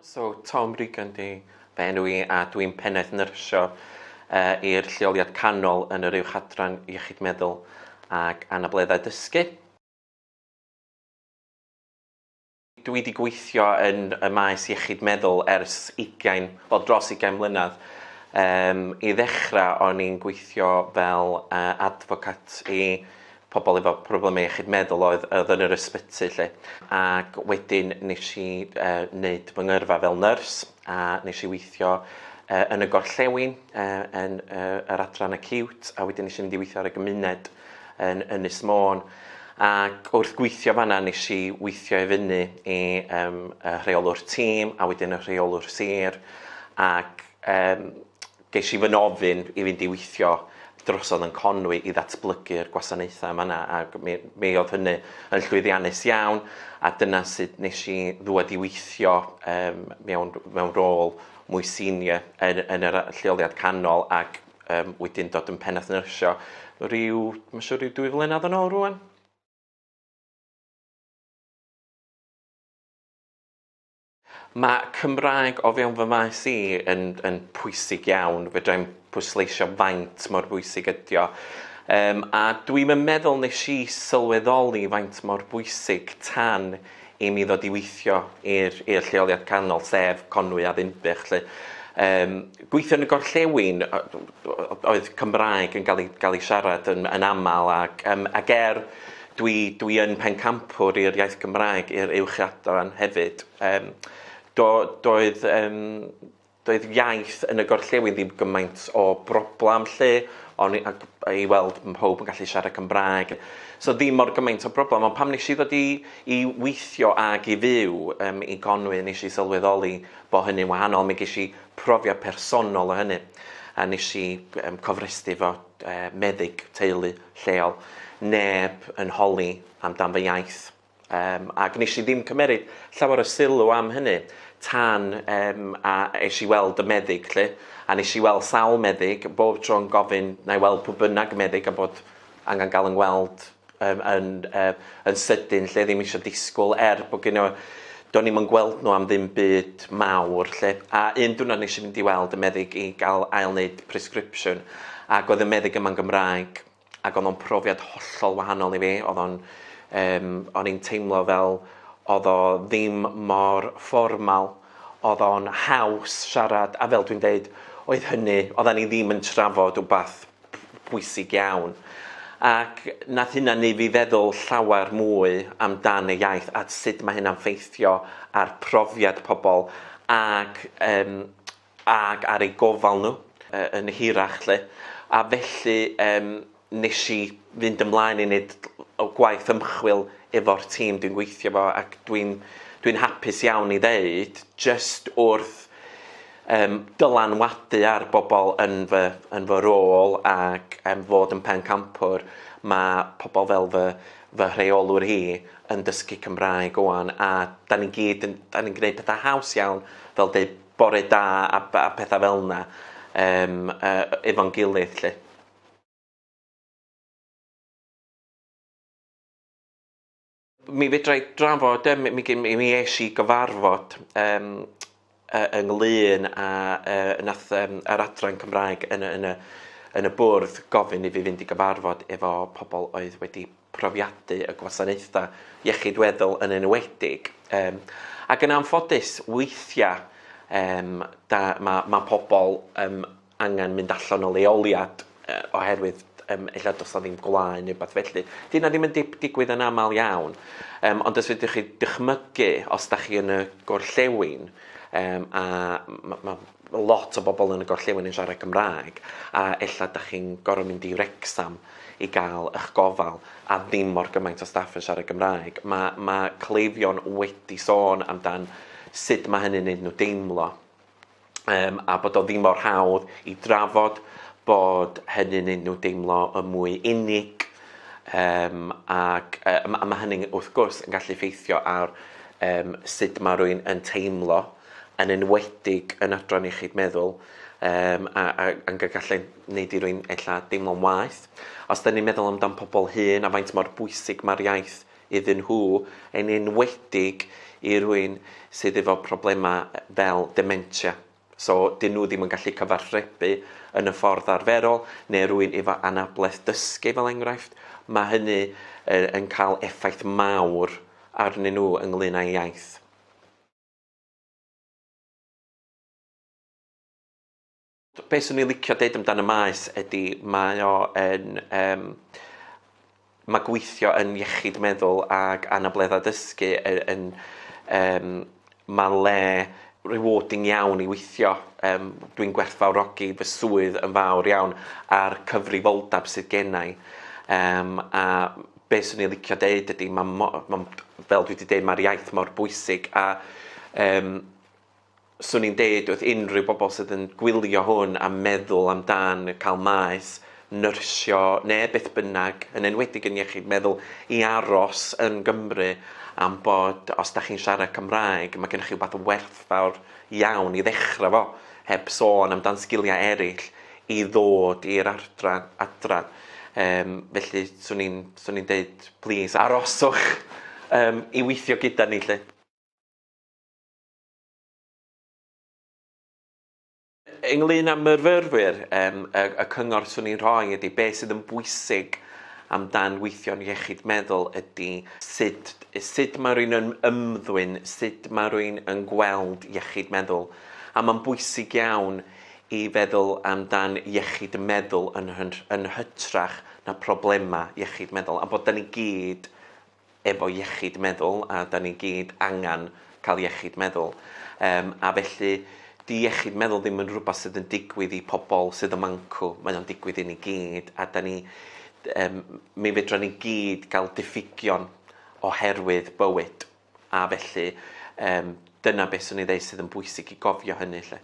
So, Tom Regan di enw I a dwi'n Pennaeth Nyrsio i'r lleoliad canol yn yr uwchadran iechyd meddwl ac anableddau dysgu. Dwi wedi gweithio yn y maes iechyd meddwl ers dros 20 mlynedd. I ddechrau, o'n i'n gweithio fel advocat I pobl efo problemau iechyd meddwl oedd yn yr ysbyty lle. Ac wedyn nes I wneud fy ngyrfa fel nyrs a nes I weithio yn y gorllewin yn yr adran acute a wedyn nes I mynd I weithio ar y gymuned yn Ynys Môn. Ac wrth gweithio fanna nes I weithio I fyny I rheolwr tîm a wedyn y rheolwr sir ac ges I fy nofyn I fynd I weithio drosodd yn Conwy I ddatblygu'r gwasanaethau yma ac mi oedd hynny yn llwyddiannus iawn a dyna sut nes I ddod I weithio mewn rôl mwy senior yn yr lleoliad canol ac wedyn dod yn Pennaeth Nyrsio mae'n siŵr ryw 2 flynedd yn ôl rwan. Mae Cymraeg o fewn fy maes I yn pwysig iawn, fedrai'm pwysleisio faint mor bwysig ydi o. A dwi'm yn meddwl nes I sylweddoli faint mor bwysig tan I mi ddod I weithio i'r lleoliad canol, sef Conwy a Ddinbych. Gweithio yn y gorllewin, oedd Cymraeg yn cael ei siarad yn aml ac dwi yn pencampwr i'r iaith Cymraeg i'r uwchadran hefyd. Doedd iaith yn y gorllewin ddim gymaint o broblam lle, ond I weld mhob yn gallu siarad Cymraeg. So ddim mor gymaint o broblam, ond pam nes I ddod I weithio ag I fyw I Conwy, nes I sylweddoli bod hynny'n wahanol, mi ges I profiad personol o hynny. A nes I cofrestru fo meddyg teulu lleol, neb yn holi amdan fy iaith. Ac nes I ddim cymeryd llawer o sylw am hynny tan a es I weld y meddyg lle, a nes I weld sawl meddyg, bob tro'n gofyn na I weld pwy bynnag meddyg a bod angen cael yn gweld yn sydyn lle ddim eisiau disgwyl bod gen nhw, do'n I'm yn gweld nhw am ddim byd mawr lle. A un diwrnod nes I mynd I weld y meddyg I gael ail-wneud prescription ac oedd y meddyg yma'n Gymraeg ac oedd o'n profiad hollol wahanol I fi, o'n i'n teimlo fel oedd o ddim mor fformal, oedd o'n haws siarad, a fel dwi'n deud, oedden ni ddim yn trafod wbath bwysig iawn. Ac nath hynna neu fi feddwl llawer mwy amdan y iaith a sut mae hynna'n ffeithio ar profiad pobl ac ar ei gofal nhw yn hirach lle. A felly nes I fynd ymlaen I wneud o gwaith ymchwil efo'r tîm dwi'n gweithio fo ac dwi'n hapus iawn I ddeud just wrth dylanwadu ar bobl yn fy rôl ac fod yn pencampwr, mae pobl fel fy rheolwr I yn dysgu Cymraeg owan a da ni'n gwneud pethau haws iawn fel deud bore da a pethau fel yna efo'n gilydd lle. Mi fedrai drafod, mi eisi gyfarfod ynglyn a nath yr adran Cymraeg yn y bwrdd gofyn I fi fynd I gyfarfod efo pobl oedd wedi profiadu y gwasanaethau iechyd weddol yn enwedig. Ac yn anffodus, weithiau mae pobl angen mynd allan o leoliad oherwydd ella does na ddim gwlaen neu beth felly. Dyna ddim yn digwydd yn aml iawn. Ond os ydych chi dychmygu os da chi yn y gorllewin a mae lot o bobl yn y gorllewin yn siarad Cymraeg a ella da chi'n gorfod mynd I Wrecsam I gael eich gofal a ddim mor gymaint o staff yn siarad Cymraeg. Mae cleifion wedi sôn amdan sut mae hynny'n neud nhw deimlo a bod o ddim mor hawdd I drafod bod hynny'n neud nhw deimlo yn mwy unig ac mae hynny wrth gwrs yn gallu effeithio ar sut mae rwy'n yn teimlo yn enwedig yn adran iechyd meddwl yn gallu gwneud I rwy'n deimlo'n waeth. Os da ni'n meddwl amdan pobl hŷn a faint mor bwysig mae'r iaith iddyn nhw, yn enwedig i rywun sydd efo problemau fel dementia. So, dyn nhw ddim yn gallu cyfarthrebu yn y ffordd arferol, neu rywun efo anablaeth dysgu fel enghraifft. Mae hynny yn cael effaith mawr arnyn nhw ynglyn â'i iaith. Be swn i'n licio deud amdano maes ydy mae o yn... mae gweithio yn iechyd meddwl ag anableddau dysgu mae le rewarding iawn i weithio. Dwi'n gwerthfawrogi fy swydd yn fawr iawn ar cyfrifoldeb sydd gennau. A be swn i'n licio deud ydy, fel dwi wedi deud, mae'r iaith mor bwysig. A swn i'n deud wrth unrhyw bobl sydd yn gwylio hwn a meddwl amdan cael maes, Nyrsio, neu beth bynnag, yn enwedig yn iechyd meddwl, i aros yn Gymru am bod, os da chi'n siarad Cymraeg, mae gennych chi wbeth werthfawr iawn i ddechrau fo, heb sôn amdan sgiliau eraill, i ddod i'r adran. Felly, swn i'n deud, please, aroswch i weithio gyda ni, lle. Ynglyn â myrfyrwyr, y cyngor swn i'n rhoi ydy beth sydd yn bwysig amdan weithio'n iechyd meddwl ydy sut mae rhywun yn ymddwyn, sut mae rhywun yn gweld iechyd meddwl. A mae'n bwysig iawn i feddwl amdan iechyd meddwl yn hytrach na problemau iechyd meddwl. A bod da ni gyd efo iechyd meddwl a da ni gyd angen cael iechyd meddwl. A felly, di iechyd meddwl ddim yn rhywbeth sydd yn digwydd i pobl sydd yn mancw. Mae o'n digwydd i ni gyd. A mi fedra ni gyd gael diffygion oherwydd bywyd. A felly, dyna beth swn i ddeud sydd yn bwysig i gofio hynny, lle.